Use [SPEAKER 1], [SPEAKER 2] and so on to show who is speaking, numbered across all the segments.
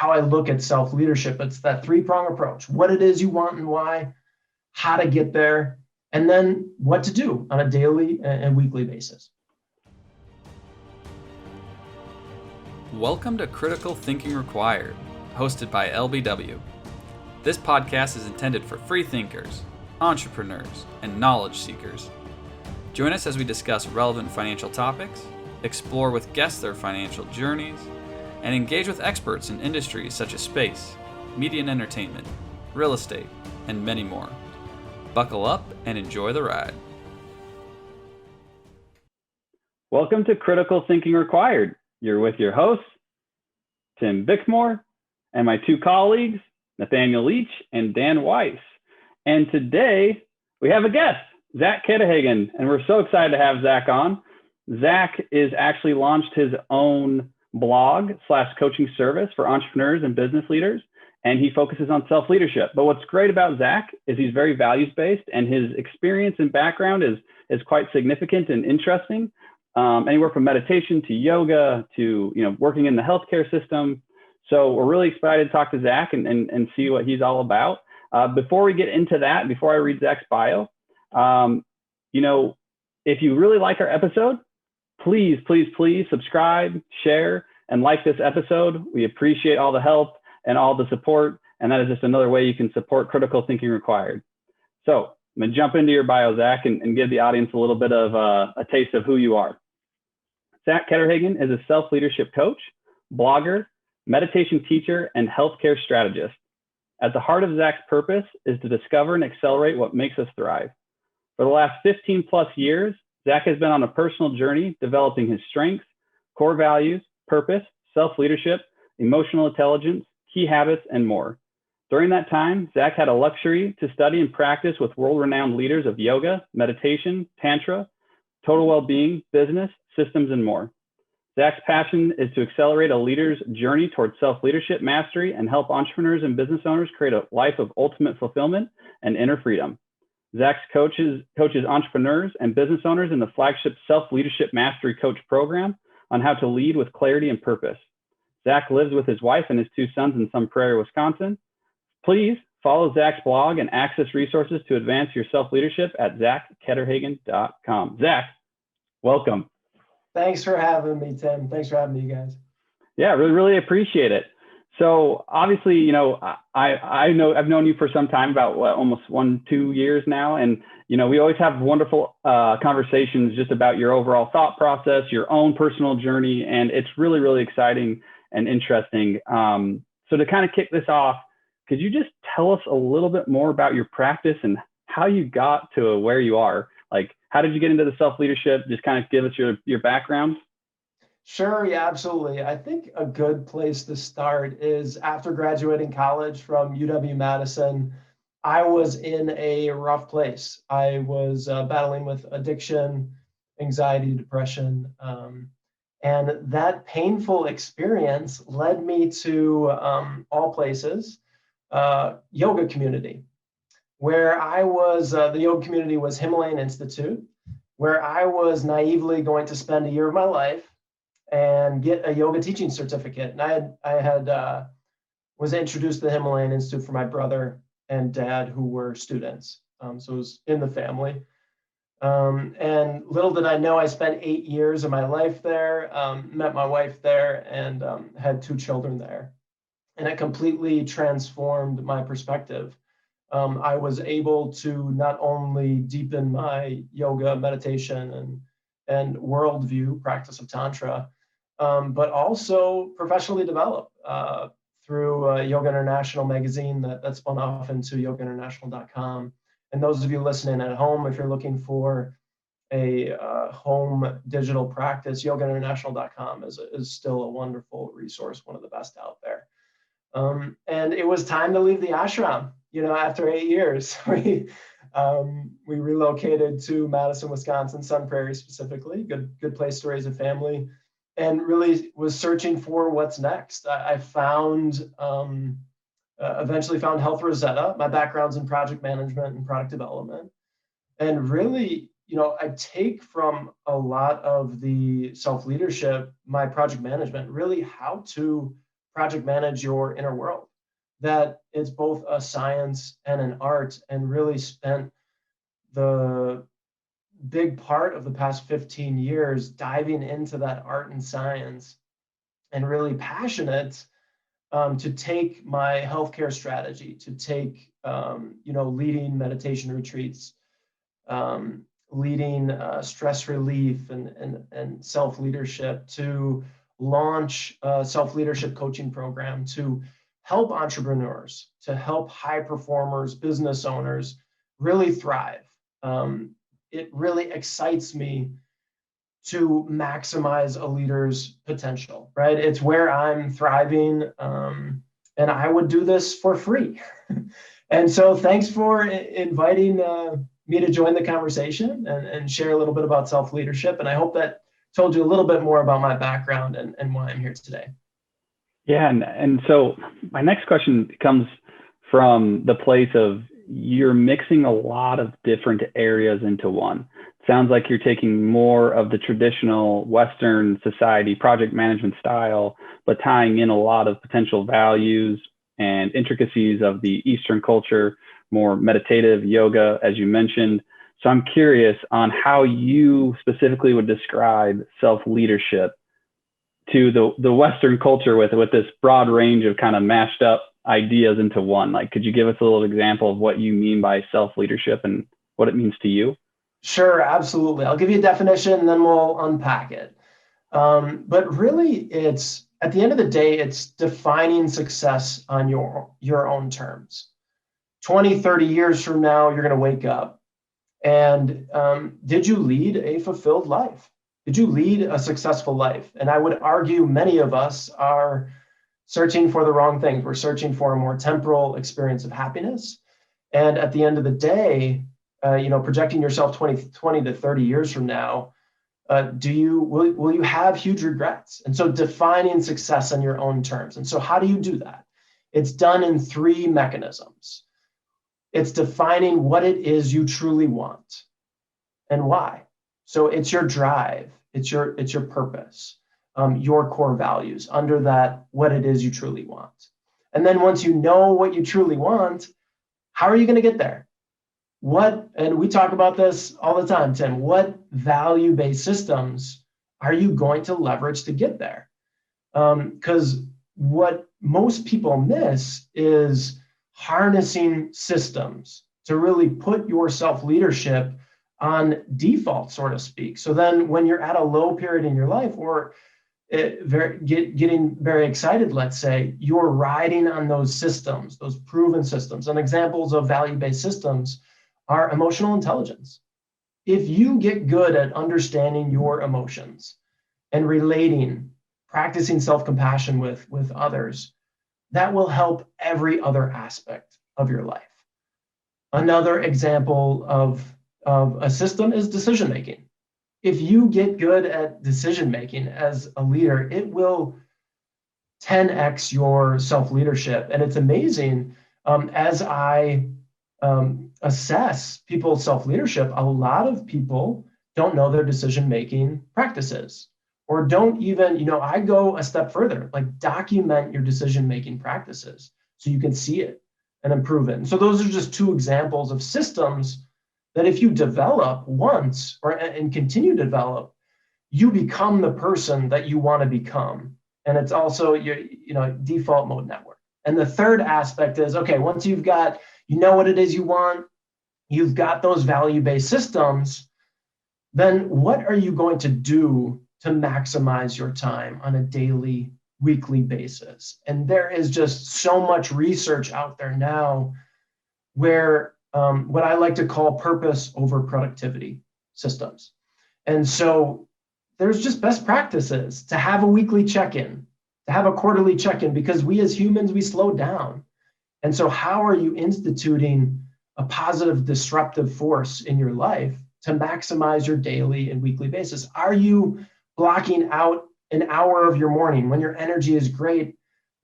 [SPEAKER 1] how I look at self-leadership. It's that three-prong approach: what it is you want and why, how to get there, and then what to do on a daily and weekly basis.
[SPEAKER 2] Welcome to Critical Thinking Required, hosted by LBW. This podcast is intended for free thinkers, entrepreneurs, and knowledge seekers. Join us as we discuss relevant financial topics, explore with guests their financial journeys, and engage with experts in industries such as space, media and entertainment, real estate, and many more. Buckle up and enjoy the ride.
[SPEAKER 3] Welcome to Critical Thinking Required. You're with your hosts, Tim Bickmore, and my two colleagues, Nathaniel Leach and Dan Weiss. And today we have a guest, Zach Ketterhagen, and we're so excited to have Zach on. Zach is actually launched his own blog/coaching service for entrepreneurs and business leaders, and he focuses on self-leadership. But what's great about Zach is he's very values-based, and his experience and background is quite significant and interesting. Anywhere from meditation to yoga to working in the healthcare system. So we're really excited to talk to Zach and see what he's all about. Before we get into that, before I read Zach's bio, if you really like our episode, please subscribe, share, and like this episode. We appreciate all the help and all the support, and that is just another way you can support Critical Thinking Required. So I'm going to jump into your bio, Zach, and give the audience a little bit of a taste of who you are. Zach Ketterhagen is a self-leadership coach, blogger, meditation teacher, and healthcare strategist. At the heart of Zach's purpose is to discover and accelerate what makes us thrive. For the last 15 plus years, Zach has been on a personal journey developing his strengths, core values, purpose, self-leadership, emotional intelligence, key habits, and more. During that time, Zach had a luxury to study and practice with world-renowned leaders of yoga, meditation, tantra, total well-being, business, systems, and more. Zach's passion is to accelerate a leader's journey towards self-leadership mastery and help entrepreneurs and business owners create a life of ultimate fulfillment and inner freedom. Zach coaches entrepreneurs and business owners in the flagship Self-Leadership Mastery Coach program on how to lead with clarity and purpose. Zach lives with his wife and his two sons in Sun Prairie, Wisconsin. Please follow Zach's blog and access resources to advance your self-leadership at zachketterhagen.com. Zach, welcome.
[SPEAKER 1] Thanks for having me, Tim. Thanks for having me, you guys.
[SPEAKER 3] Yeah, really appreciate it. So obviously, I've known you for some time, about almost 1-2 years now. And, we always have wonderful conversations just about your overall thought process, your own personal journey. And it's really, really exciting and interesting. So to kind of kick this off, could you just tell us a little bit more about your practice and how you got to where you are? Like, how did you get into the self-leadership? Just kind of give us your background.
[SPEAKER 1] Sure, yeah, absolutely. I think a good place to start is after graduating college from UW-Madison, I was in a rough place. I was battling with addiction, anxiety, depression, and that painful experience led me to, all places, yoga community, where I was, the yoga community was Himalayan Institute, where I was naively going to spend a year of my life and get a yoga teaching certificate. And I was introduced to the Himalayan Institute for my brother and dad, who were students. So it was in the family. And little did I know, I spent 8 years of my life there, met my wife there, and had 2 children there. And it completely transformed my perspective. I was able to not only deepen my yoga, meditation, and worldview, practice of Tantra, but also professionally develop through Yoga International magazine that spun off into yogainternational.com. And those of you listening at home, if you're looking for a home digital practice, yogainternational.com is still a wonderful resource, one of the best out there. And it was time to leave the ashram. After 8 years, we relocated to Madison, Wisconsin, Sun Prairie specifically, good place to raise a family, and really was searching for what's next. I eventually found Health Rosetta. My background's in project management and product development, and really, I take from a lot of the self-leadership, my project management, really how to project manage your inner world, that it's both a science and an art, and really spent the big part of the past 15 years diving into that art and science, and really passionate to take my healthcare strategy, to take, leading meditation retreats, leading stress relief and self-leadership, to launch a self-leadership coaching program, to help entrepreneurs, to help high performers, business owners really thrive. It really excites me to maximize a leader's potential, right? It's where I'm thriving, and I would do this for free. And so thanks for inviting me to join the conversation and share a little bit about self-leadership. And I hope that told you a little bit more about my background and why I'm here today.
[SPEAKER 3] Yeah, and so my next question comes from the place of you're mixing a lot of different areas into one. Sounds like you're taking more of the traditional Western society project management style, but tying in a lot of potential values and intricacies of the Eastern culture, more meditative yoga, as you mentioned. So I'm curious on how you specifically would describe self-leadership to the Western culture with this broad range of kind of mashed up ideas into one. Like, could you give us a little example of what you mean by self-leadership and what it means to you?
[SPEAKER 1] Sure, absolutely. I'll give you a definition and then we'll unpack it. But really, it's at the end of the day, it's defining success on your own terms. 20, 30 years from now, you're going to wake up and did you lead a fulfilled life? Did you lead a successful life? And I would argue many of us are searching for the wrong things. We're searching for a more temporal experience of happiness. And at the end of the day, projecting yourself 20 to 30 years from now, will you have huge regrets? And so defining success on your own terms. And so how do you do that? It's done in three mechanisms. It's defining what it is you truly want and why. So it's your drive, it's your purpose, your core values under that, what it is you truly want. And then once you know what you truly want, how are you going to get there? And we talk about this all the time, Tim, what value-based systems are you going to leverage to get there? Because what most people miss is harnessing systems to really put your self-leadership on default, so to speak. So then when you're at a low period in your life or getting very excited, let's say, you're riding on those systems, those proven systems. And examples of value-based systems are emotional intelligence. If you get good at understanding your emotions and relating, practicing self-compassion with others, that will help every other aspect of your life. Another example of a system is decision-making. If you get good at decision-making as a leader, it will 10x your self-leadership. And it's amazing, as I assess people's self-leadership, a lot of people don't know their decision-making practices, or don't even, I go a step further, like document your decision-making practices so you can see it and improve it. And so those are just two examples of systems that if you develop once and continue to develop, you become the person that you want to become. And it's also your default mode network. And the third aspect is, okay, once you've got, what it is you want, you've got those value-based systems, then what are you going to do to maximize your time on a daily, weekly basis? And there is just so much research out there now where what I like to call purpose over productivity systems. And so there's just best practices to have a weekly check-in, to have a quarterly check-in, because we as humans, we slow down. And so how are you instituting a positive disruptive force in your life to maximize your daily and weekly basis? Are you blocking out an hour of your morning when your energy is great,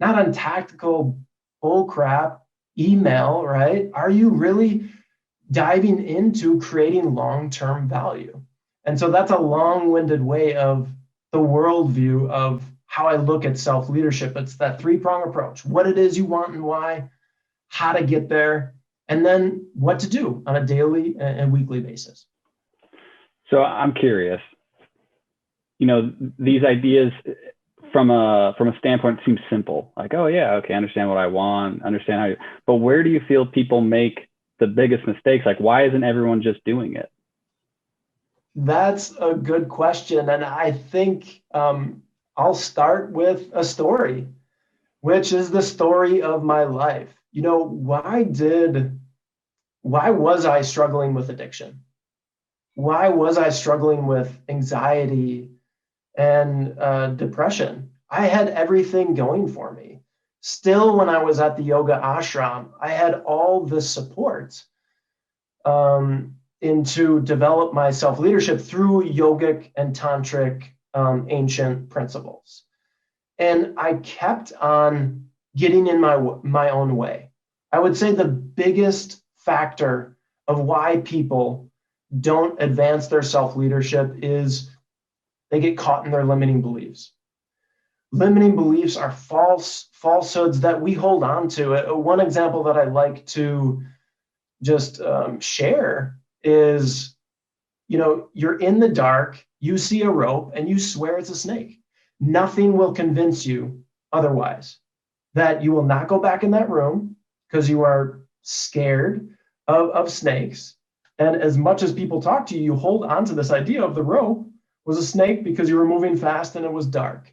[SPEAKER 1] not on tactical bullcrap email, right? Are you really diving into creating long-term value? And so that's a long-winded way of the worldview of how I look at self-leadership. It's that three-prong approach: what it is you want and why, how to get there, and then what to do on a daily and weekly basis.
[SPEAKER 3] So I'm curious, these ideas from a standpoint seem simple. Like, oh yeah, okay, understand what I want, understand how but where do you feel people make the biggest mistakes? Like, why isn't everyone just doing it?
[SPEAKER 1] That's a good question. And I think I'll start with a story, which is the story of my life. Why was I struggling with addiction? Why was I struggling with anxiety and depression? I had everything going for me. Still, when I was at the yoga ashram, I had all the support into develop my self-leadership through yogic and tantric ancient principles. And I kept on getting in my own way. I would say the biggest factor of why people don't advance their self-leadership is they get caught in their limiting beliefs. Limiting beliefs are falsehoods that we hold on to. One example that I like to just share is, you're in the dark, you see a rope, and you swear it's a snake. Nothing will convince you otherwise, that you will not go back in that room because you are scared of snakes. And as much as people talk to you, you hold on to this idea of the rope was a snake because you were moving fast and it was dark.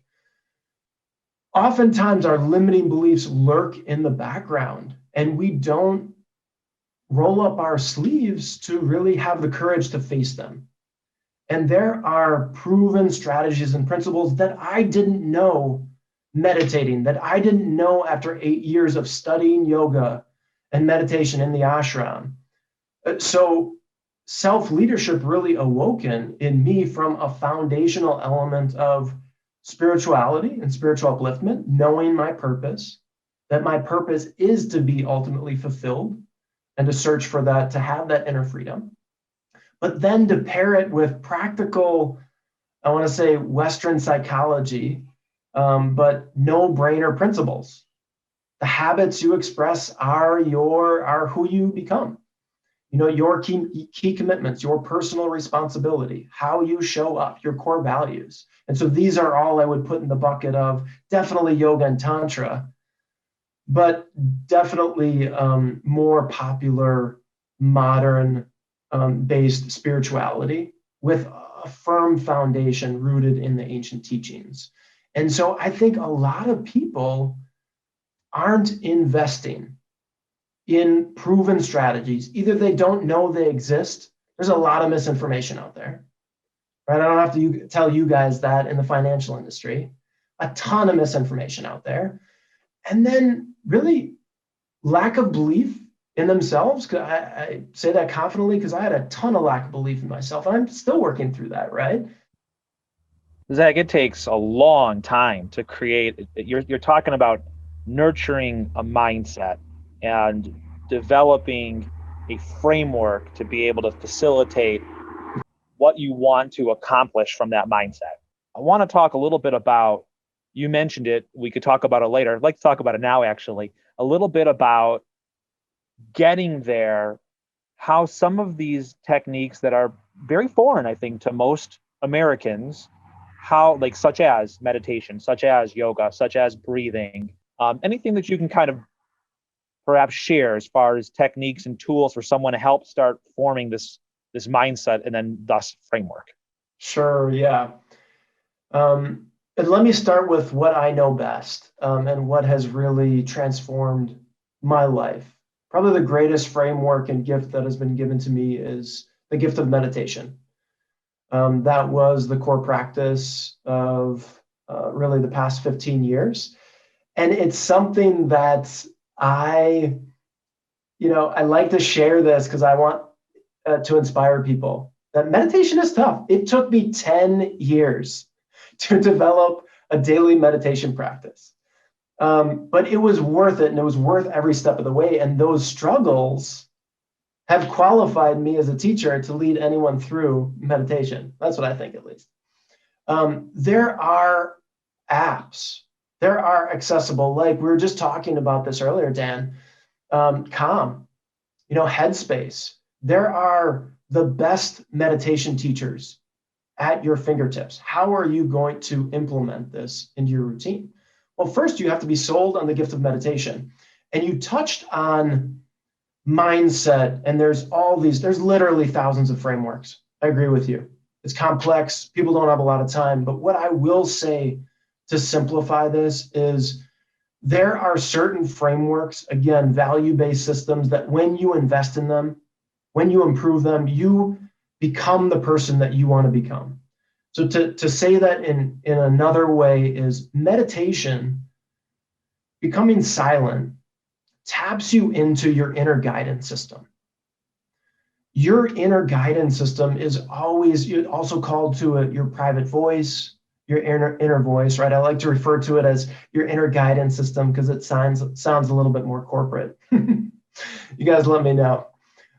[SPEAKER 1] Oftentimes our limiting beliefs lurk in the background, and we don't roll up our sleeves to really have the courage to face them. And there are proven strategies and principles that I didn't know meditating, that I didn't know after 8 years of studying yoga and meditation in the ashram. So self-leadership really awoken in me from a foundational element of spirituality and spiritual upliftment, knowing my purpose, that my purpose is to be ultimately fulfilled and to search for that, to have that inner freedom. But then to pair it with practical, I want to say Western psychology, but no-brainer principles. The habits you express are who you become. Your key commitments, your personal responsibility, how you show up, your core values. And so these are all I would put in the bucket of definitely yoga and tantra, but definitely more popular, modern based spirituality with a firm foundation rooted in the ancient teachings. And so I think a lot of people aren't investing in proven strategies. Either they don't know they exist. There's a lot of misinformation out there, right? I don't have to tell you guys that in the financial industry, a ton of misinformation out there. And then really lack of belief in themselves. I say that confidently because I had a ton of lack of belief in myself, and I'm still working through that, right?
[SPEAKER 4] Zach, it takes a long time to create. You're talking about nurturing a mindset and developing a framework to be able to facilitate what you want to accomplish from that mindset. I want to talk a little bit about, you mentioned it, we could talk about it later. I'd like to talk about it now, actually, a little bit about getting there, how some of these techniques that are very foreign, I think, to most Americans, such as meditation, such as yoga, such as breathing, anything that you can kind of perhaps share as far as techniques and tools for someone to help start forming this mindset and then thus framework.
[SPEAKER 1] Sure, yeah. And let me start with what I know best and what has really transformed my life. Probably the greatest framework and gift that has been given to me is the gift of meditation. That was the core practice of really the past 15 years. And it's something that I like to share this because I want to inspire people that meditation is tough. It took me 10 years to develop a daily meditation practice. But it was worth it, and it was worth every step of the way. And those struggles have qualified me as a teacher to lead anyone through meditation. That's what I think, at least. There are apps. There are accessible, like we were just talking about this earlier, Dan, Calm, Headspace. There are the best meditation teachers at your fingertips. How are you going to implement this into your routine? Well, first, you have to be sold on the gift of meditation. And you touched on mindset, and there's literally thousands of frameworks. I agree with you. It's complex. People don't have a lot of time. But what I will say to simplify this is there are certain frameworks, again, value-based systems, that when you invest in them, when you improve them, you become the person that you want to become. So to say that in another way is meditation, becoming silent, taps you into your inner guidance system. Your inner guidance system is always also called to your private voice, your inner voice, right? I like to refer to it as your inner guidance system because it sounds a little bit more corporate. You guys let me know.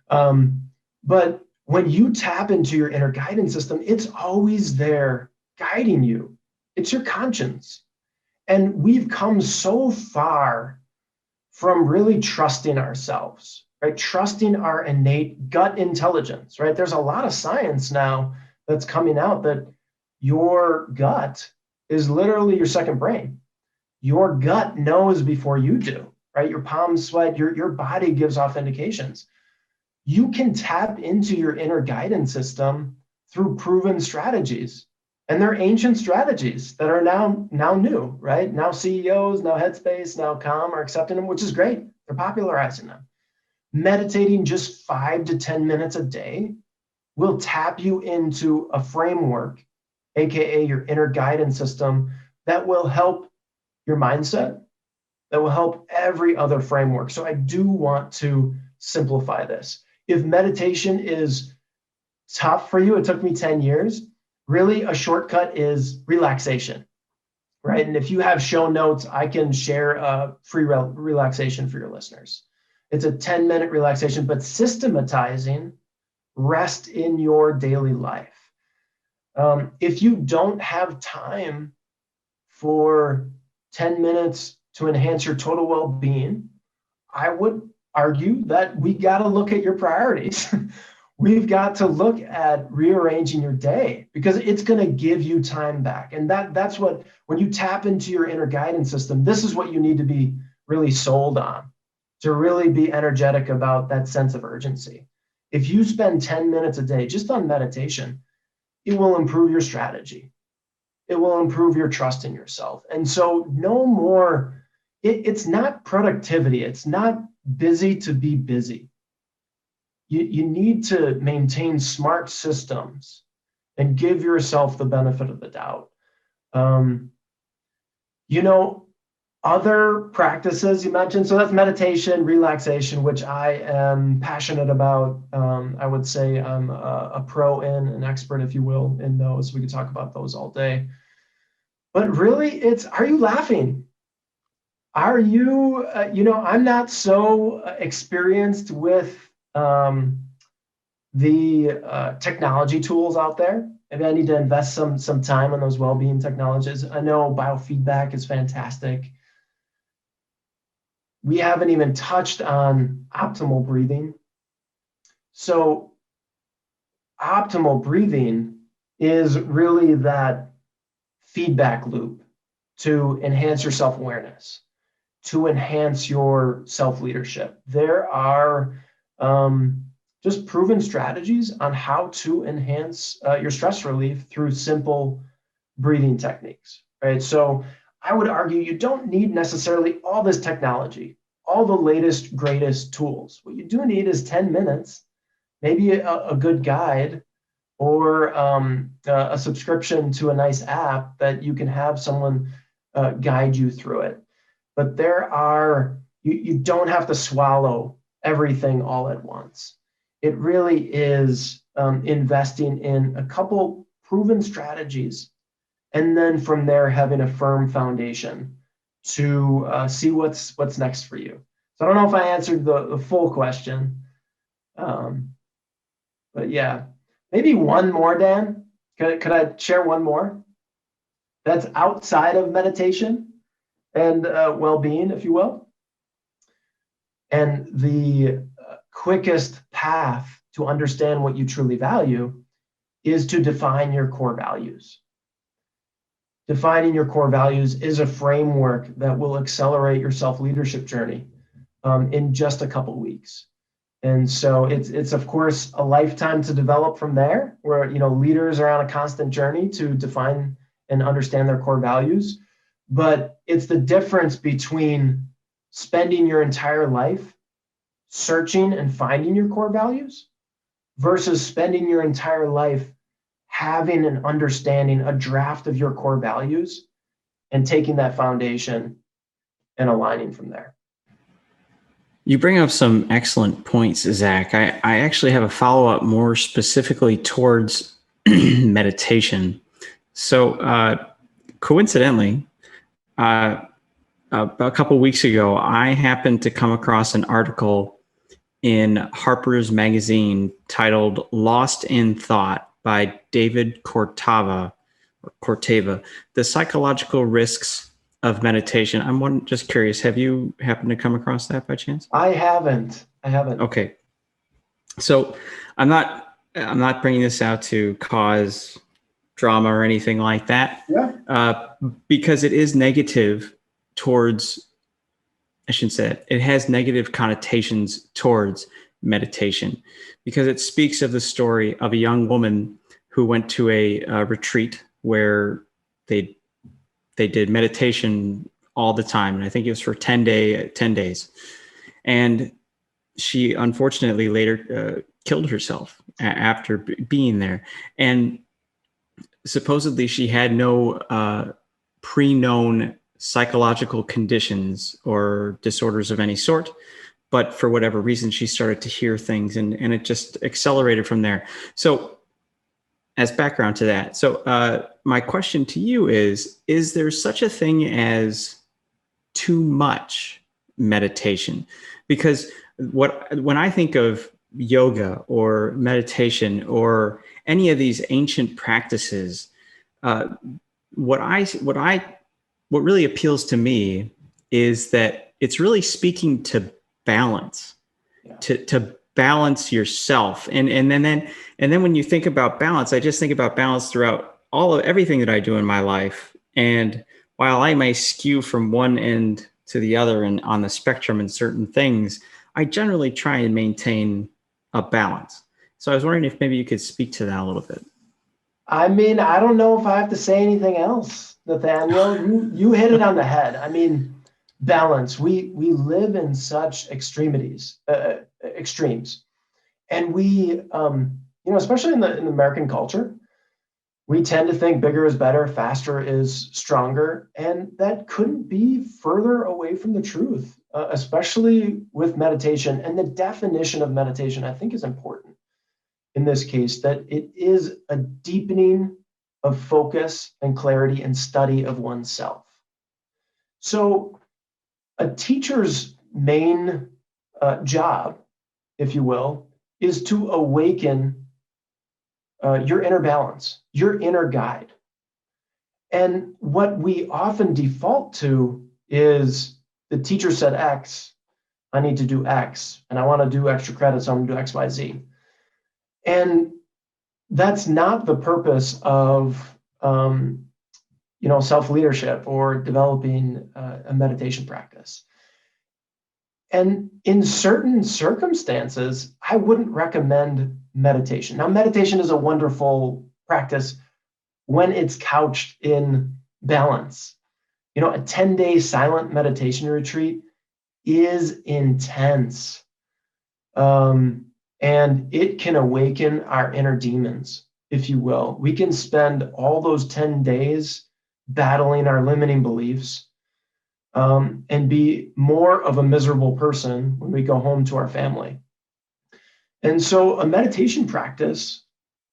[SPEAKER 1] But when you tap into your inner guidance system, it's always there guiding you. It's your conscience. And we've come so far from really trusting ourselves, right? Trusting our innate gut intelligence, right? There's a lot of science now that's coming out that your gut is literally your second brain. Your gut knows before you do, right? Your palms sweat, your body gives off indications. You can tap into your inner guidance system through proven strategies. And they're ancient strategies that are now new, right? Now CEOs, now Headspace, now Calm are accepting them, which is great. They're popularizing them. Meditating just 5 to 10 minutes a day will tap you into a framework, AKA your inner guidance system, that will help your mindset, that will help every other framework. So I do want to simplify this. If meditation is tough for you, it took me 10 years, really a shortcut is relaxation, right? And if you have show notes, I can share a free relaxation for your listeners. It's a 10-minute relaxation, but systematizing rest in your daily life. If you don't have time for 10 minutes to enhance your total well-being, I would argue that we got to look at your priorities. We've got to look at rearranging your day because it's going to give you time back. And that's what, when you tap into your inner guidance system, this is what you need to be really sold on, to really be energetic about that sense of urgency. If you spend 10 minutes a day just on meditation, it will improve your strategy. It will improve your trust in yourself. And so no more, it's not productivity. It's not busy to be busy. You need to maintain smart systems and give yourself the benefit of the doubt. Other practices you mentioned, so that's meditation, relaxation, which I am passionate about. I would say I'm a pro in, an expert, if you will, in those. We could talk about those all day. But really, are you laughing? Are you, I'm not so experienced with the technology tools out there. Maybe I need to invest some time on those well-being technologies. I know biofeedback is fantastic. We haven't even touched on optimal breathing. So optimal breathing is really that feedback loop to enhance your self-awareness, to enhance your self-leadership. There are just proven strategies on how to enhance your stress relief through simple breathing techniques, right? So I would argue you don't need necessarily all this technology, all the latest, greatest tools. What you do need is 10 minutes, maybe a good guide, or a subscription to a nice app that you can have someone guide you through it. But you don't have to swallow everything all at once. It really is investing in a couple proven strategies, and then from there having a firm foundation to see what's next for you. So I don't know if I answered the full question, but yeah, maybe one more, Dan. Could I share one more? that's outside of meditation and well-being, if you will. And the quickest path to understand what you truly value is to define your core values. Defining your core values is a framework that will accelerate your self-leadership journey in just a couple weeks. And so it's of course a lifetime to develop from there, where leaders are on a constant journey to define and understand their core values. But it's the difference between spending your entire life searching and finding your core values versus spending your entire life having an understanding, a draft of your core values, and taking that foundation and aligning from there.
[SPEAKER 5] You bring up some excellent points, Zach. I actually have a follow-up more specifically towards meditation. So coincidentally, a couple of weeks ago, I happened to come across an article in Harper's Magazine titled "Lost in Thought" by David Cortava, The Psychological Risks of Meditation. I'm just curious, have you happened to come across that by chance?
[SPEAKER 1] I haven't.
[SPEAKER 5] Okay. So I'm not bringing this out to cause drama or anything like that.
[SPEAKER 1] Yeah.
[SPEAKER 5] Because it is negative towards, I shouldn't say it. It has negative connotations towards meditation, because it speaks of the story of a young woman who went to a retreat where they did meditation all the time. And I think it was for 10 days. And she unfortunately later killed herself after being there. And supposedly she had no pre-known psychological conditions or disorders of any sort. But for whatever reason, she started to hear things, and it just accelerated from there. So as background to that, so my question to you is there such a thing as too much meditation? Because when I think of yoga or meditation or any of these ancient practices, what really appeals to me is that it's really speaking to balance, to balance yourself. And then when you think about balance, I just think about balance throughout everything that I do in my life. And while I may skew from one end to the other and on the spectrum in certain things, I generally try and maintain a balance. So I was wondering if maybe you could speak to that a little bit.
[SPEAKER 1] I mean, I don't know if I have to say anything else, Nathaniel. You hit it on the head. I mean, balance. We live in such extremes, and we, especially in the American culture, we tend to think bigger is better, faster is stronger, and that couldn't be further away from the truth, especially with meditation. And the definition of meditation, I think, is important in this case, that it is a deepening of focus and clarity and study of oneself. So a teacher's main job, if you will, is to awaken your inner balance, your inner guide. And what we often default to is the teacher said X, I need to do X, and I want to do extra credits, so I'm going to do X, Y, Z. And that's not the purpose of self-leadership or developing a meditation practice. And in certain circumstances, I wouldn't recommend meditation. Now, meditation is a wonderful practice when it's couched in balance. A 10-day silent meditation retreat is intense. And it can awaken our inner demons, if you will. We can spend all those 10 days battling our limiting beliefs and be more of a miserable person when we go home to our family. And so a meditation practice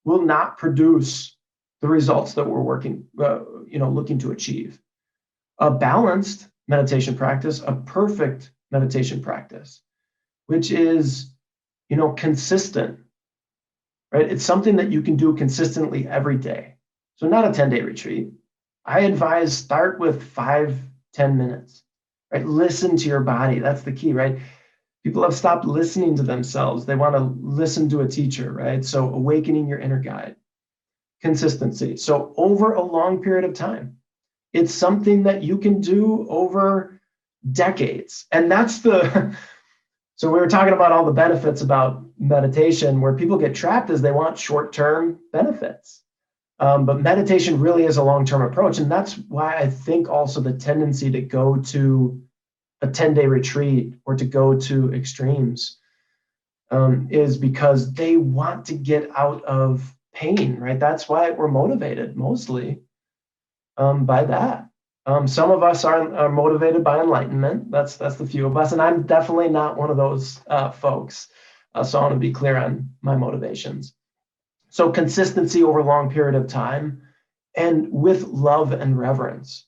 [SPEAKER 1] will not produce the results that we're looking to achieve. A balanced meditation practice, a perfect meditation practice, which is consistent, right? It's something that you can do consistently every day. So not a 10-day retreat, I advise start with 5-10 minutes, right? Listen to your body. That's the key, right? People have stopped listening to themselves. They want to listen to a teacher, right? So awakening your inner guide, consistency. So over a long period of time, it's something that you can do over decades. And that's so we were talking about all the benefits about meditation. Where people get trapped is they want short-term benefits. But meditation really is a long-term approach. And that's why I think also the tendency to go to a 10-day retreat or to go to extremes is because they want to get out of pain, right? That's why we're motivated mostly by that. Some of us are motivated by enlightenment. That's the few of us. And I'm definitely not one of those folks. So I want to be clear on my motivations. So consistency over a long period of time and with love and reverence.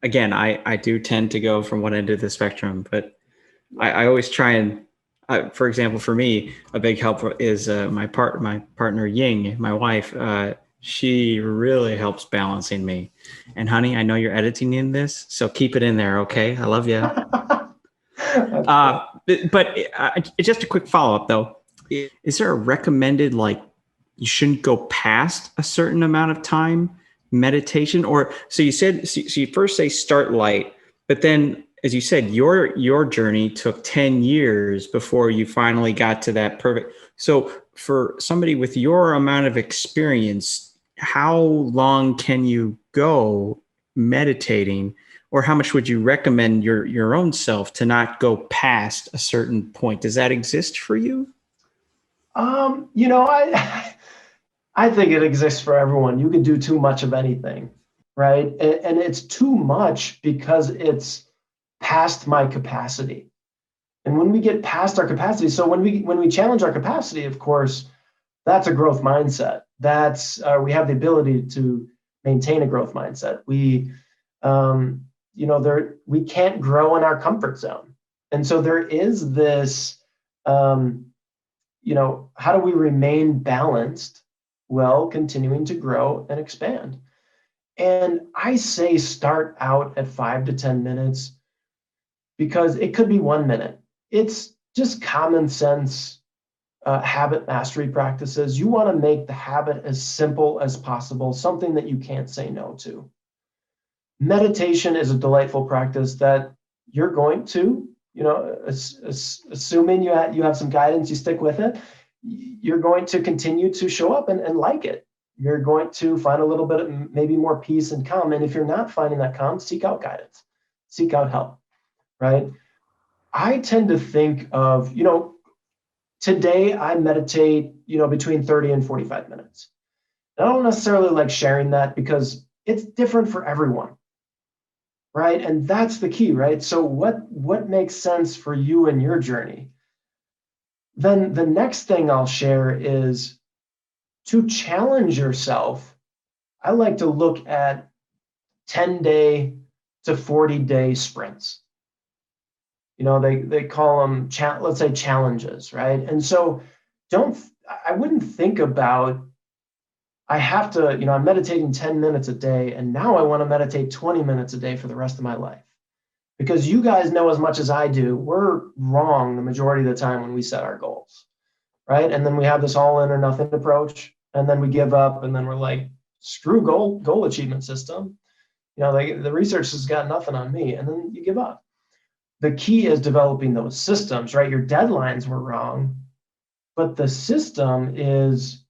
[SPEAKER 5] Again, I do tend to go from one end of the spectrum, but I always try and, for example, for me, a big help is my partner Ying, my wife. She really helps balancing me. And honey, I know you're editing in this, so keep it in there, okay? I love you. But just a quick follow-up though. Is there a recommended, like, you shouldn't go past a certain amount of time meditation? Or so you said, so you first say start light, but then as you said, your journey took 10 years before you finally got to that perfect. So for somebody with your amount of experience, how long can you go meditating, or how much would you recommend your own self to not go past a certain point? Does that exist for you?
[SPEAKER 1] I think it exists for everyone. You can do too much of anything, right? And it's too much because it's past my capacity. And when we get past our capacity, so when we challenge our capacity, of course, that's a growth mindset. That's we have the ability to maintain a growth mindset. We can't grow in our comfort zone. And so there is this how do we remain balanced while continuing to grow and expand? And I say start out at 5 to 10 minutes because it could be 1 minute. It's just common sense habit mastery practices. You want to make the habit as simple as possible, something that you can't say no to. Meditation is a delightful practice that you're going to, assuming you have some guidance, you stick with it, you're going to continue to show up and like it. You're going to find a little bit of maybe more peace and calm. And if you're not finding that calm, seek out guidance, seek out help, right? I tend to think of, today I meditate, between 30 and 45 minutes. I don't necessarily like sharing that because it's different for everyone, right? And that's the key, right? So what makes sense for you and your journey? Then the next thing I'll share is to challenge yourself. I like to look at 10-day to 40-day sprints. They call them, let's say, challenges, right? And so I wouldn't think about, I have to, I'm meditating 10 minutes a day, and now I want to meditate 20 minutes a day for the rest of my life. Because you guys know as much as I do, we're wrong the majority of the time when we set our goals, right? And then we have this all in or nothing approach, and then we give up, and then we're like, screw goal achievement system. The research has got nothing on me, and then you give up. The key is developing those systems, right? Your deadlines were wrong, but the system is,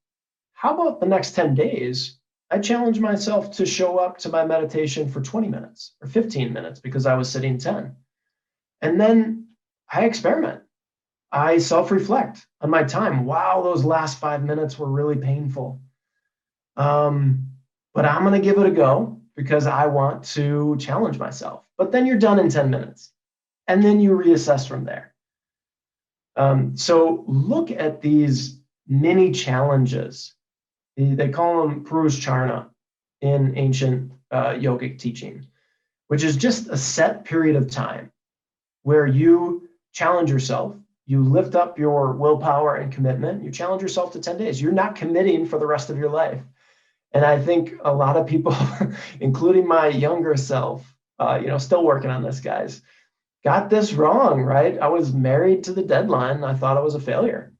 [SPEAKER 1] how about the next 10 days? I challenge myself to show up to my meditation for 20 minutes or 15 minutes because I was sitting 10. And then I experiment. I self-reflect on my time. Wow, those last 5 minutes were really painful. But I'm going to give it a go because I want to challenge myself. But then you're done in 10 minutes. And then you reassess from there. So look at these mini challenges. They call them puruscharna in ancient yogic teaching, which is just a set period of time where you challenge yourself, you lift up your willpower and commitment, you challenge yourself to 10 days. You're not committing for the rest of your life. And I think a lot of people, including my younger self, still working on this, guys, got this wrong, right? I was married to the deadline. I thought I was a failure.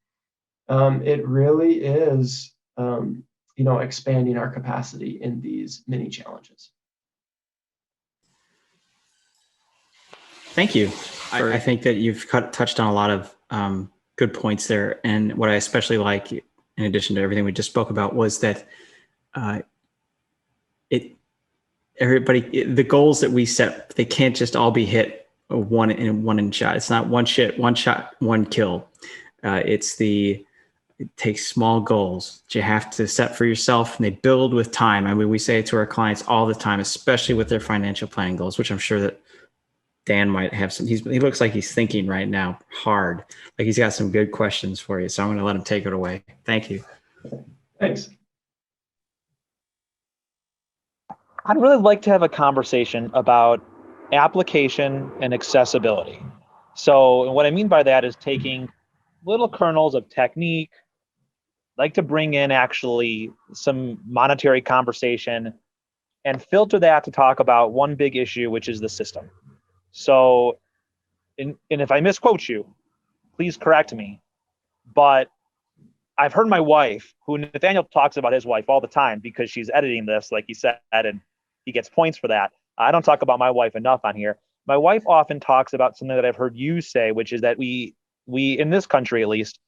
[SPEAKER 1] It really is, expanding our capacity in these mini challenges.
[SPEAKER 5] Thank you. I think that you've touched on a lot of good points there. And what I especially like, in addition to everything we just spoke about, was that the goals that we set, they can't just all be hit one shot. It's not one shot, one kill. It takes small goals that you have to set for yourself, and they build with time. I mean, we say it to our clients all the time, especially with their financial planning goals, which I'm sure that Dan might have some. He looks like he's thinking right now hard, like he's got some good questions for you. So I'm going to let him take it away. Thank you.
[SPEAKER 1] Thanks.
[SPEAKER 4] I'd really like to have a conversation about application and accessibility. So what I mean by that is taking little kernels of technique, like to bring in actually some monetary conversation and filter that to talk about one big issue, which is the system. So, and if I misquote you, please correct me, but I've heard my wife, who Nathaniel talks about his wife all the time because she's editing this, like he said, and he gets points for that. I don't talk about my wife enough on here. My wife often talks about something that I've heard you say, which is that we in this country, at least,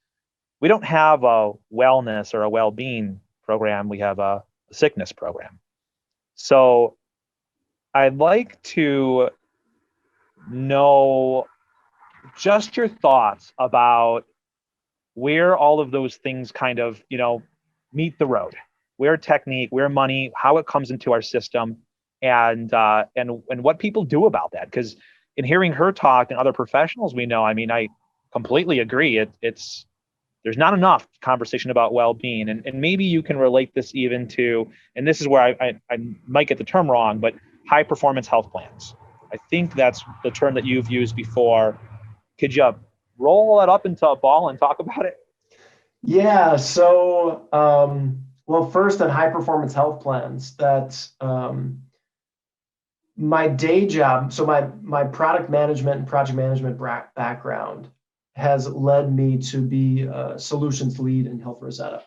[SPEAKER 4] we don't have a wellness or a well-being program. We have a sickness program. So I'd like to know just your thoughts about where all of those things kind of, meet the road, where technique, where money, how it comes into our system, and what people do about that. Because in hearing her talk and other professionals we know, I mean, I completely agree. There's not enough conversation about well-being, and maybe you can relate this even to, and this is where I might get the term wrong, but high performance health plans. I think that's the term that you've used before. Could you roll that up into a ball and talk about it?
[SPEAKER 1] Yeah. So, well, first on high performance health plans, that's my day job. So my product management and project management background has led me to be a solutions lead in Health Rosetta,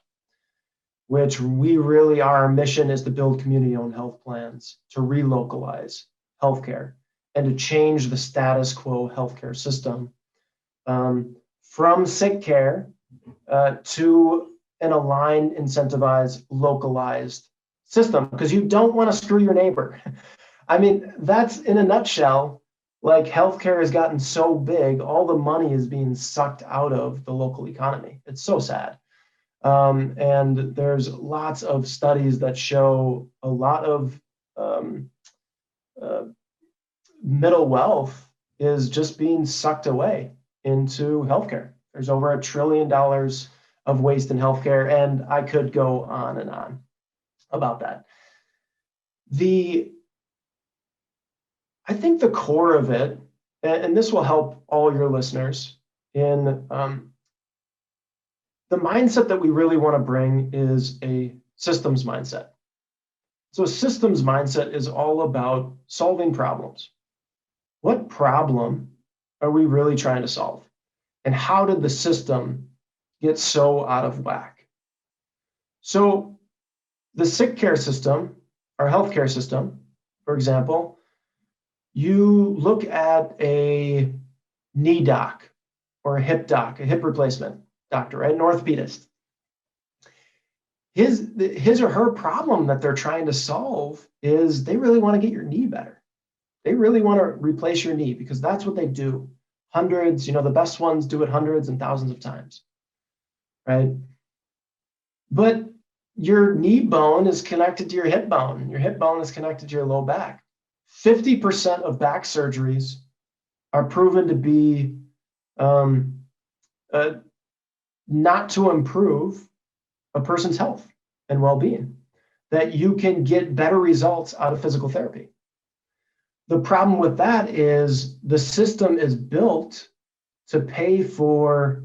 [SPEAKER 1] which our mission is to build community-owned health plans, to relocalize healthcare, and to change the status quo healthcare system from sick care to an aligned, incentivized, localized system, because you don't want to screw your neighbor. I mean, that's in a nutshell. Like, healthcare has gotten so big, all the money is being sucked out of the local economy. It's so sad. And there's lots of studies that show a lot of middle wealth is just being sucked away into healthcare. There's over $1 trillion of waste in healthcare, and I could go on and on about that. I think the core of it, and this will help all your listeners, in the mindset that we really want to bring is a systems mindset. So a systems mindset is all about solving problems. What problem are we really trying to solve? And how did the system get so out of whack? So the sick care system, our healthcare system, for example, you look at a knee doc or a hip doc, a hip replacement doctor, right? An orthopedist. His or her problem that they're trying to solve is they really want to get your knee better. They really want to replace your knee because that's what they do. Hundreds, the best ones do it hundreds and thousands of times, right? But your knee bone is connected to your hip bone. Your hip bone is connected to your low back. 50% of back surgeries are proven to be not to improve a person's health and well-being, that you can get better results out of physical therapy. The problem with that is the system is built to pay for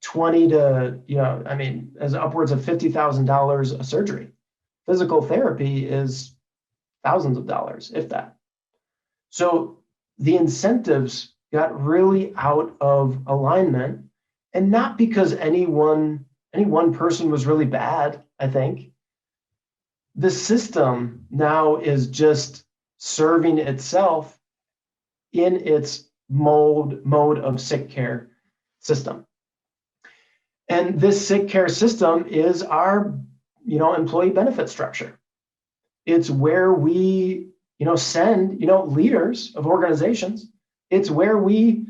[SPEAKER 1] 20 to, as upwards of $50,000 a surgery. physical therapy is thousands of dollars, if that. So the incentives got really out of alignment, and not because any one person was really bad, I think. The system now is just serving itself in its mode of sick care system. And this sick care system is our, employee benefit structure. It's where we, send, leaders of organizations. It's where we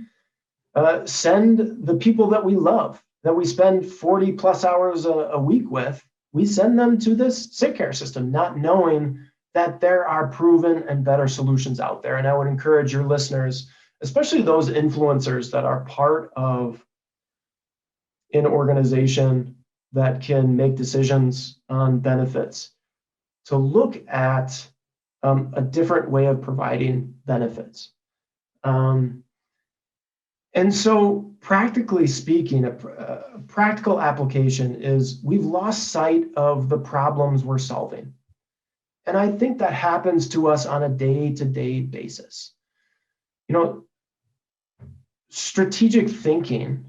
[SPEAKER 1] send the people that we love, that we spend 40 plus hours a week with. We send them to this sick care system, not knowing that there are proven and better solutions out there. And I would encourage your listeners, especially those influencers that are part of an organization that can make decisions on benefits, to look at a different way of providing benefits. And so practically speaking, a practical application is we've lost sight of the problems we're solving. And I think that happens to us on a day-to-day basis. Strategic thinking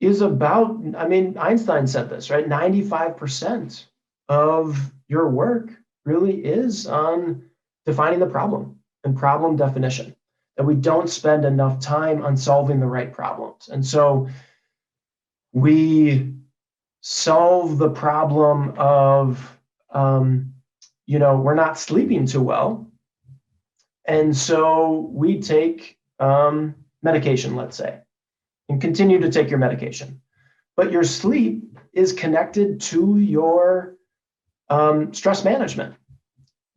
[SPEAKER 1] is about, Einstein said this, right? 95% of your work really is on defining the problem and problem definition, that we don't spend enough time on solving the right problems. And so we solve the problem of, we're not sleeping too well. And so we take medication, let's say, and continue to take your medication. But your sleep is connected to your stress management,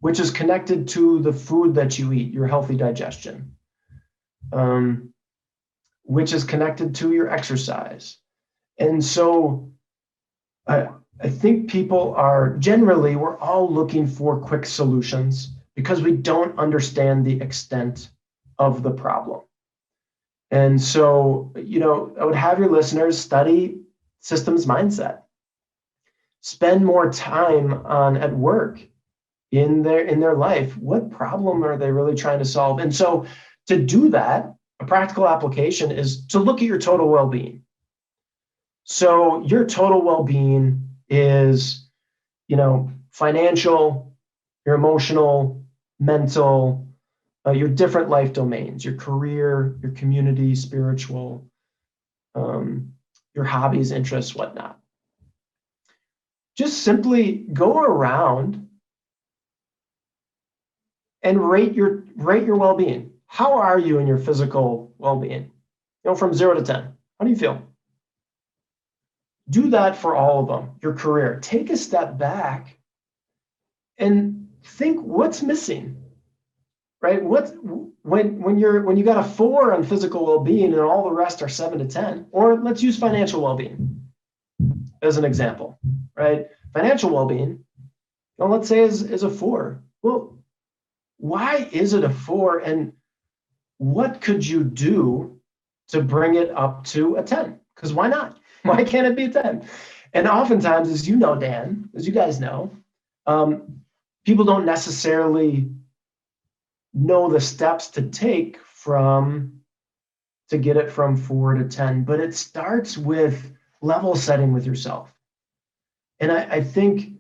[SPEAKER 1] which is connected to the food that you eat, your healthy digestion, which is connected to your exercise. And so I think people we're all looking for quick solutions because we don't understand the extent of the problem. And so, I would have your listeners study systems mindset, spend more time at work in their life. What problem are they really trying to solve? And so to do that, a practical application is to look at your total well-being. So your total well-being is, financial, your emotional, mental, your different life domains, your career, your community, spiritual, your hobbies, interests, whatnot. Just simply go around and rate your well-being. How are you in your physical well-being? From 0 to 10. How do you feel? Do that for all of them. Your career. Take a step back and think what's missing. Right? When you got a 4 on physical well-being and all the rest are 7 to 10, or let's use financial well-being as an example, right? Financial well-being, let's say is a 4. Well, why is it a 4, and what could you do to bring it up to a 10? Because why not? Why can't it be a 10? And oftentimes, as you know, Dan, as you guys know, people don't necessarily know the steps to take to get it from 4 to 10, but it starts with level setting with yourself. And I think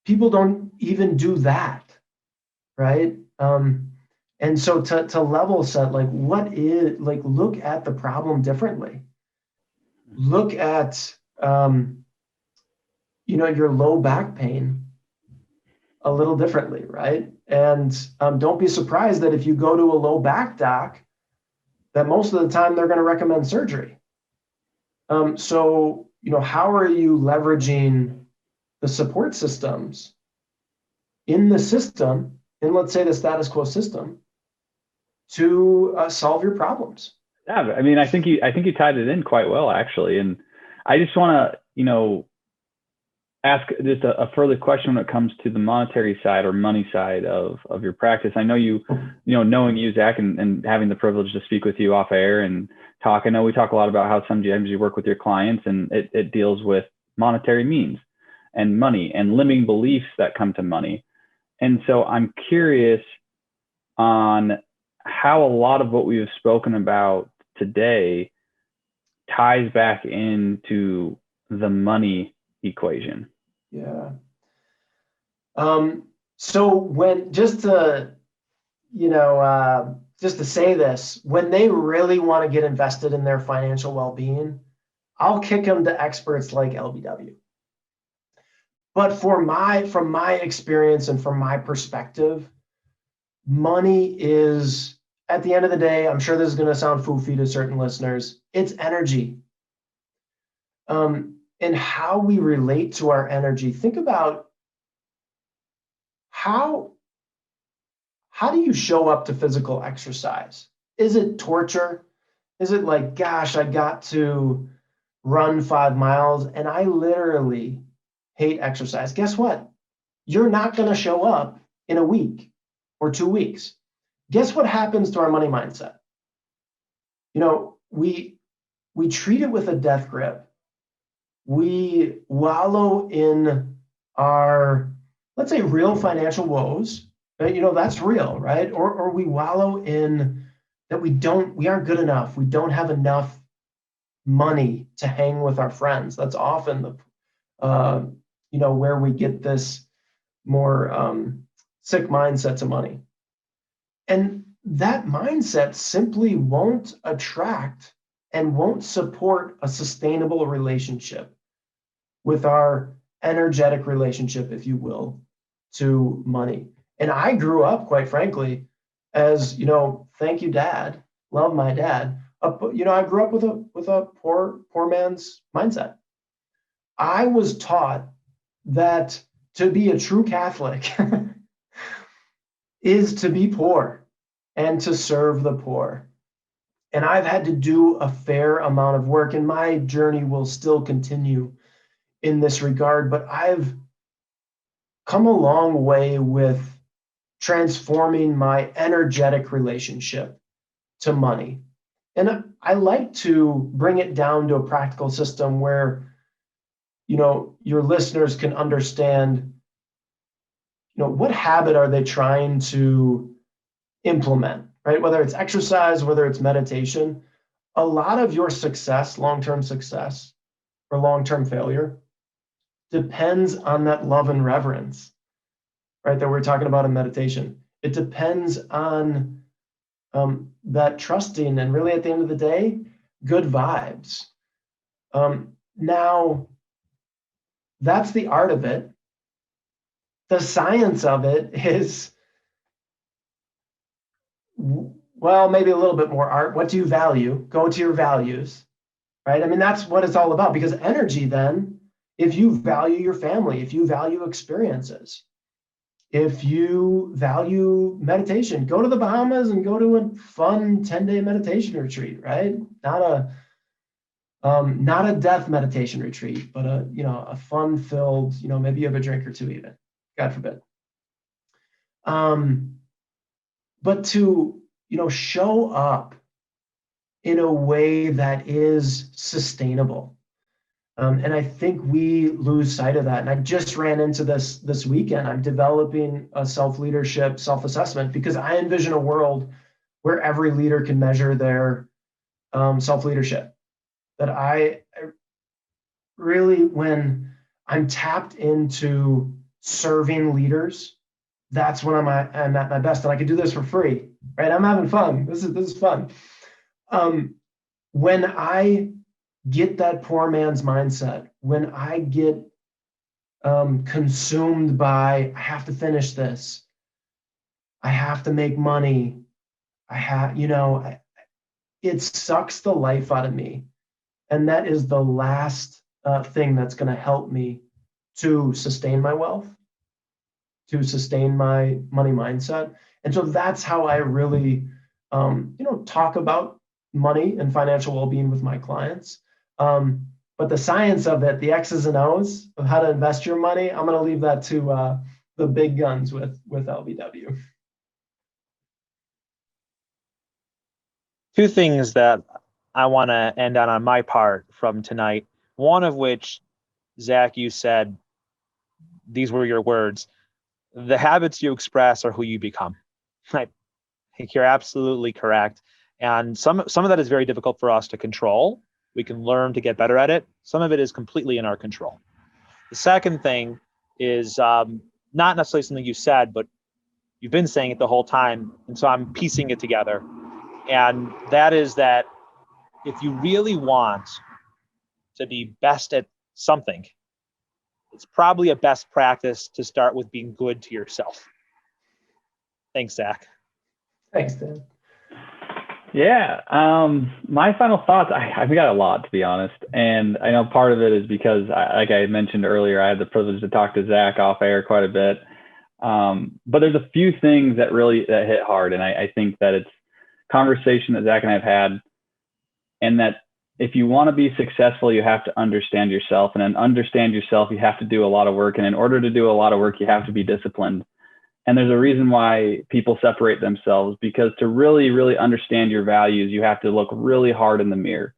[SPEAKER 1] people don't even do that, right? And so to level set, look at the problem differently. Look at, your low back pain a little differently, right? And don't be surprised that if you go to a low back doc, that most of the time they're going to recommend surgery. So, how are you leveraging the support systems in the system, in let's say the status quo system, to solve your problems?
[SPEAKER 3] Yeah, I think you tied it in quite well, actually. And I just want to, ask just a further question when it comes to the monetary side or money side of your practice. I know knowing you, Zach, and having the privilege to speak with you off air and talk. I know we talk a lot about how sometimes you work with your clients and it deals with monetary means. and money and limiting beliefs that come to money. And so I'm curious on how a lot of what we have spoken about today ties back into the money equation.
[SPEAKER 1] Yeah. So when, just to say this, when they really want to get invested in their financial well-being, I'll kick them to experts like LBW. But from my experience and from my perspective, money is, at the end of the day, I'm sure this is going to sound foofy to certain listeners, it's energy. And how we relate to our energy. Think about how do you show up to physical exercise? Is it torture? Is it like, gosh, I got to run 5 miles and I literally hate exercise? Guess what? You're not going to show up in a week or 2 weeks. Guess what happens to our money mindset? We treat it with a death grip. We wallow in our, let's say, real financial woes. That's real, right? Or we wallow in that we aren't good enough. We don't have enough money to hang with our friends. That's often where we get this more sick mindset to money. And that mindset simply won't attract and won't support a sustainable relationship with our energetic relationship, if you will, to money. And I grew up, quite frankly, as, thank you, Dad, love my dad. I grew up with a poor man's mindset. I was taught that to be a true Catholic is to be poor and to serve the poor. And I've had to do a fair amount of work, and my journey will still continue in this regard, but I've come a long way with transforming my energetic relationship to money. And I like to bring it down to a practical system where, your listeners can understand, what habit are they trying to implement, right? Whether it's exercise, whether it's meditation, a lot of your success, long-term success or long-term failure, depends on that love and reverence, right, that we're talking about in meditation. It depends on that trusting and, really, at the end of the day, good vibes. Now, that's the art of it. The science of it is, well, maybe a little bit more art. What do you value? Go to your values, right? I mean, that's what it's all about, because energy then, if you value your family, if you value experiences, if you value meditation, go to the Bahamas and go to a fun 10-day meditation retreat, right? Not a death meditation retreat, but a fun-filled, maybe you have a drink or two even, God forbid. But to, show up in a way that is sustainable. And I think we lose sight of that. And I just ran into this weekend. I'm developing a self-leadership self-assessment because I envision a world where every leader can measure their self-leadership. That I really, when I'm tapped into serving leaders, that's when I'm at my best. And I can do this for free, right? I'm having fun. This is fun. When I get that poor man's mindset, when I get consumed by, I have to finish this, I have to make money, it sucks the life out of me. And that is the last thing that's going to help me to sustain my wealth, to sustain my money mindset. And so that's how I really, talk about money and financial well-being with my clients. But the science of it, the X's and O's of how to invest your money, I'm going to leave that to the big guns with LBW.
[SPEAKER 4] Two things that I want to end on my part from tonight. One of which, Zach, you said these were your words, the habits you express are who you become. I think you're absolutely correct. And some of that is very difficult for us to control. We can learn to get better at it. Some of it is completely in our control. The second thing is not necessarily something you said, but you've been saying it the whole time. And so I'm piecing it together. And that is that if you really want to be best at something, it's probably a best practice to start with being good to yourself. Thanks, Zach.
[SPEAKER 1] Thanks, Dan.
[SPEAKER 3] Yeah. My final thoughts, I've got a lot, to be honest. And I know part of it is because, like I mentioned earlier, I had the privilege to talk to Zach off air quite a bit. But there's a few things that hit hard. And I think that it's conversation that Zach and I have had, and that if you want to be successful, you have to understand yourself. And then understand yourself, you have to do a lot of work. And in order to do a lot of work, you have to be disciplined. And there's a reason why people separate themselves, because to really, really understand your values, you have to look really hard in the mirror.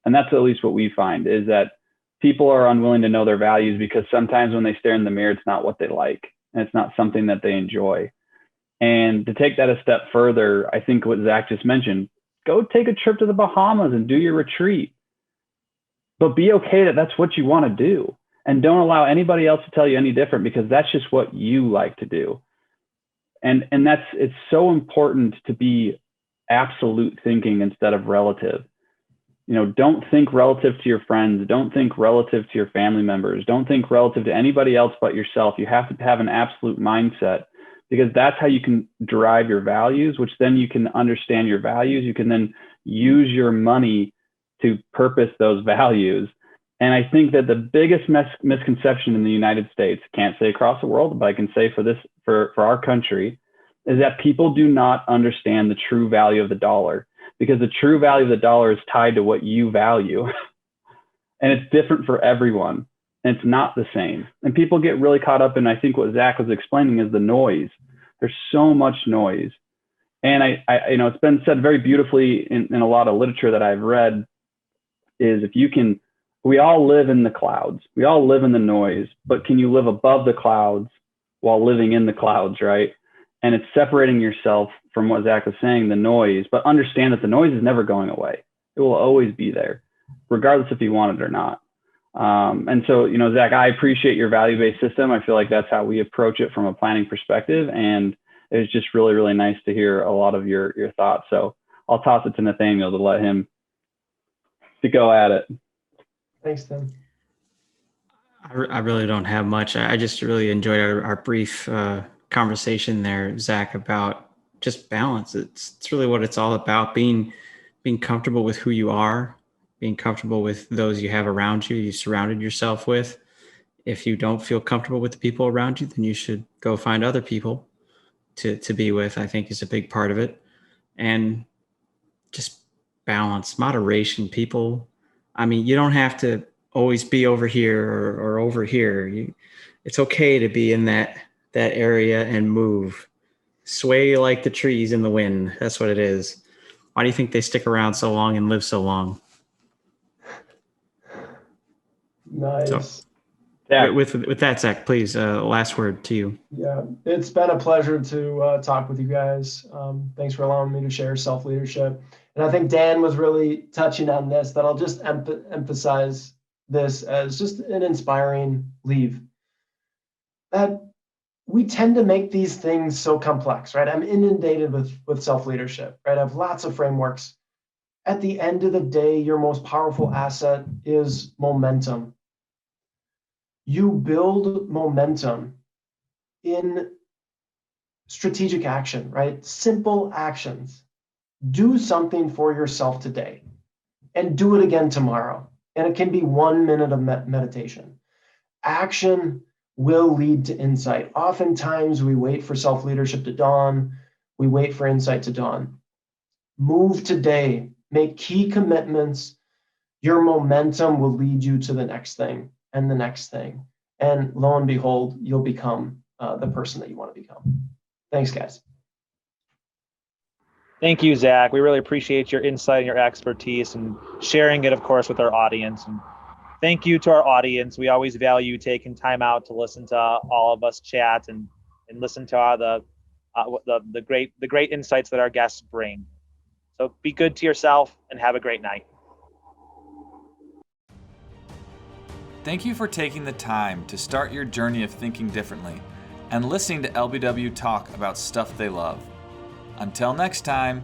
[SPEAKER 3] And that's at least what we find, is that people are unwilling to know their values because sometimes when they stare in the mirror, it's not what they like. And it's not something that they enjoy. And to take that a step further, I think what Zach just mentioned, go take a trip to the Bahamas and do your retreat. But be okay that that's what you want to do. And don't allow anybody else to tell you any different, because that's just what you like to do. And it's so important to be absolute thinking instead of relative. Don't think relative to your friends. Don't think relative to your family members. Don't think relative to anybody else but yourself. You have to have an absolute mindset, because that's how you can derive your values, which then you can understand your values. You can then use your money to purpose those values. And I think that the biggest misconception in the United States, can't say across the world, but I can say for our country, is that people do not understand the true value of the dollar, because the true value of the dollar is tied to what you value. And it's different for everyone. And it's not the same. And people get really caught up in, I think what Zach was explaining, is the noise. There's so much noise. And it's been said very beautifully in a lot of literature that I've read, is we all live in the clouds. We all live in the noise, but can you live above the clouds while living in the clouds, right? And it's separating yourself from what Zach was saying, the noise, but understand that the noise is never going away. It will always be there, regardless if you want it or not. And so, Zach, I appreciate your value-based system. I feel like that's how we approach it from a planning perspective. And it was just really, really nice to hear a lot of your thoughts. So I'll toss it to Nathaniel to let him to go at it.
[SPEAKER 1] Thanks, Tim.
[SPEAKER 5] I really don't have much. I just really enjoyed our brief conversation there, Zach, about just balance. It's really what it's all about, being comfortable with who you are, being comfortable with those you have around you, you surrounded yourself with. If you don't feel comfortable with the people around you, then you should go find other people to be with, I think is a big part of it. And just balance, moderation, people. I mean, you don't have to always be over here or over here. It's okay to be in that area and move. Sway like the trees in the wind. That's what it is. Why do you think they stick around so long and live so long?
[SPEAKER 1] Nice.
[SPEAKER 5] So, yeah. With that, Zach, please, last word to you.
[SPEAKER 1] Yeah, it's been a pleasure to talk with you guys. Thanks for allowing me to share self-leadership. And I think Dan was really touching on this, that I'll just emphasize this as just an inspiring leave. That we tend to make these things so complex, right? I'm inundated with self-leadership, right? I have lots of frameworks. At the end of the day, your most powerful asset is momentum. You build momentum in strategic action, right? Simple actions. Do something for yourself today and do it again tomorrow. And it can be 1 minute of meditation. Action will lead to insight. Oftentimes we wait for self-leadership to dawn. We wait for insight to dawn. Move today. Make key commitments. Your momentum will lead you to the next thing and the next thing. And lo and behold, you'll become the person that you want to become. Thanks, guys.
[SPEAKER 4] Thank you, Zach. We really appreciate your insight and your expertise and sharing it, of course, with our audience. And thank you to our audience. We always value taking time out to listen to all of us chat and listen to all the great insights that our guests bring. So be good to yourself and have a great night.
[SPEAKER 2] Thank you for taking the time to start your journey of thinking differently and listening to LBW talk about stuff they love. Until next time,